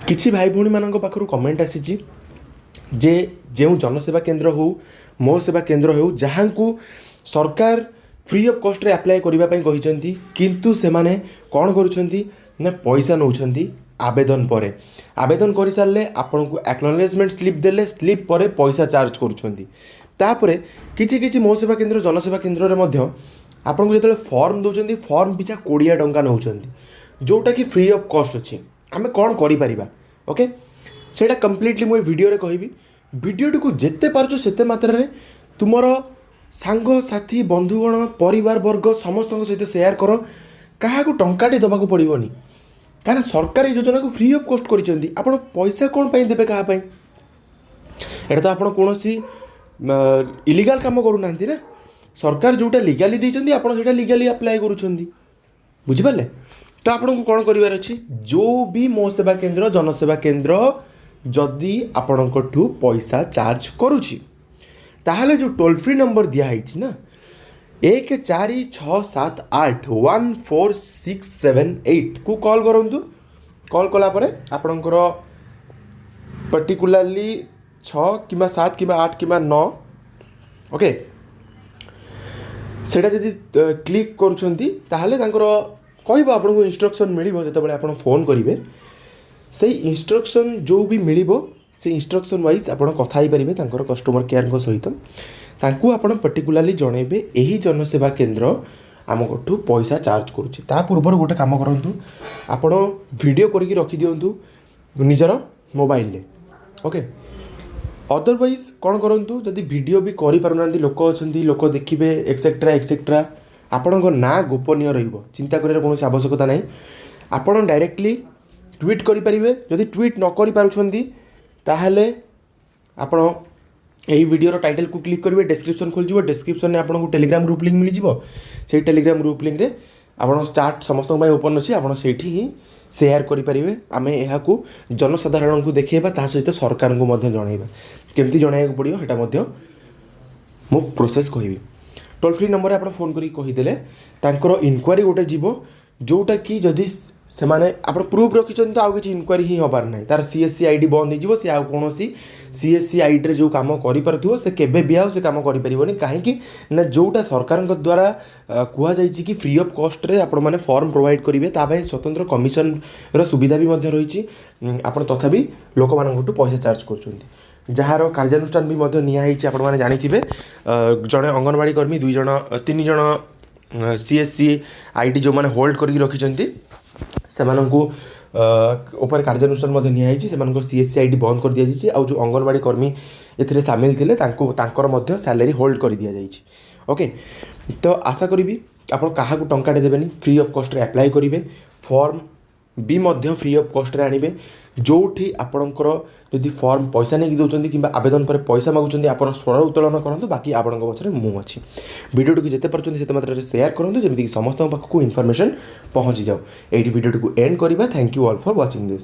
किछि भाई भौणी मानक पाखरु कमेंट आसीछि जे जो जनसेवा केन्द्र हो मो सेवा केन्द्र हो जहाँ को सरकार फ्री ऑफ कॉस्ट रे अप्लाई करबा पई कहिसंती किंतु से माने कोन करूछंती ना पैसा नउछंती आवेदन पर आवेदन कर सारे आपन को एक्नॉलेजमेंट स्लिप देले स्लिप पर पैसा चार्ज करूछंती तापरे किछि किछि मो सेवा केन्द्र जनसेवा केन्द्र रे मध्य आपन को जतले फॉर्म दउछंती फॉर्म पिछा 20 टंका नउछंती जोटा कि फ्री ऑफ कॉस्ट अछि आमे कोन करि परिबा ओके सेटा कंप्लीटली मुझे वीडियो रे कहबी वीडियो को जिते पार्छ सेते मात्रा रे तुमर सांग साथी बंधुगण परिवार वर्ग समस्त सहित शेयर कर क्या टंकाटे दबाक पड़ोनी कहीं सरकार योजना को फ्री ऑफ कॉस्ट करिसेंती आपण पैसा कौन पाई देबे कहा पाई एटा तो आपण कोनोसी इलीगल काम करूना ना सरकार जोटा लीगाली देइचंती आपण सेटा लीगाली अप्लाई करूछंती बुझि पाले तो आपन को कौन करिवार अछि जो भी मो सेवा केन्द्र जनसेवा केन्द्र जदि आपणठू पैसा चार्ज करुछि ताहले जो टोल फ्री नंबर दिया है ना 14781467 को कॉल करंतु कॉल कला परे आपणकर पर्टिकुलरली 6 किंबा 7 किंबा 8 किंबा 9 ओके सेटा जदि क्लिक करूछंती ताहले तांकर कहब आपको इंस्ट्रक्शन मिल जो आप फोन करेंगे से इंस्ट्रक्शन जो भी मिल से इंस्ट्रक्शन वाइज आप कथा पारे कस्टमर केयर सहित ताकू आप पर्टिकुलरली जनइबे यही जनसेवा केन्द्र आमठू पैसा चार्ज करुच्चे पूर्व गोटे कम करूँ आप वीडियो करके रखी दिंतु निजर मोबाइल रे ओके अदरवाइज कौन करूँ जदि वीडियो भी करें लोक अच्छा लोक देखिए एक्सेट्रा एक्सेट्रा आपण ना गोपनीय चिंता कर कौन आवश्यकता ना आपड़ डायरेक्टली ट्वीट करेंगे जदि ट्वीट न करें आपण यही वीडियो टाइटल को क्लिक करेंगे डिस्क्रिप्शन खोल डिस्क्रिप्शन में आपको टेलीग्राम ग्रुप लिंक मिल जाए टेलीग्राम ग्रुप लिंक रे आप स्टार्ट समस्त ओपन अच्छी आप ही शेयर करेंगे आम यहाँ जनसाधारण को देखा ता सहित सरकार को जनइबा केमती जनइबा पड़ो यहाँ मु प्रोसेस कहबी टोल फ्री नंबर आप फोन करी कहीदेले तांकर इनक्वारी गोटे जीव जोटा कि जदि से माने आप प्रूफ रखिंट तो आउ कि इनक्वारी ही हबार ना तार सीएससी आईडी बंद हो सी आउ कौन सीएससी आईडी रे जो कम कर से केबे भी आउ से कम करें कहीं ना जोटा सरकार द्वारा कहुई कि फ्री ऑफ कॉस्ट रे आपण मैंने फॉर्म प्रोवाइड करेंगे तापाई स्वतंत्र कमिशन सुविधा भी रही आप तथापि लोक मानू पैसा चार्ज कर जार कार्यानुष्ठान भी नियाई आप जानी जड़े अंगनवाड़ी कर्मी 2 जन 3 जन सीएससी आईडी जो मैंने होल्ड करके रखिंट से कार्यानुष्ठान नियाई से सीएससी आईडी बंद कर दि जाए जो अंगनवाड़ी कर्मी ए सामिल थे सैलरी होल्ड कर दि जाए ओके तो आशा करी आप क्या टंकाटे देवेनि फ्री ऑफ कॉस्ट रे अप्लाई करेंगे फॉर्म भी फ्री ऑफ कॉस्ट रे आनिबे जोठी आपणकर जदि फॉर्म पैसा नहीं दौरान कि आवेदन पर पैसा मागुंट आप स्वर उत्तोलन करूँ बाकी आपण पचर मुझे अच्छी वीडियो को जिते पार्टी से मात्रा शेयर करूँ जमीक समस्त पाखक इनफॉरमेशन पहुँची जाओ ये वीडियो को एंड करवा thank you all for watching this.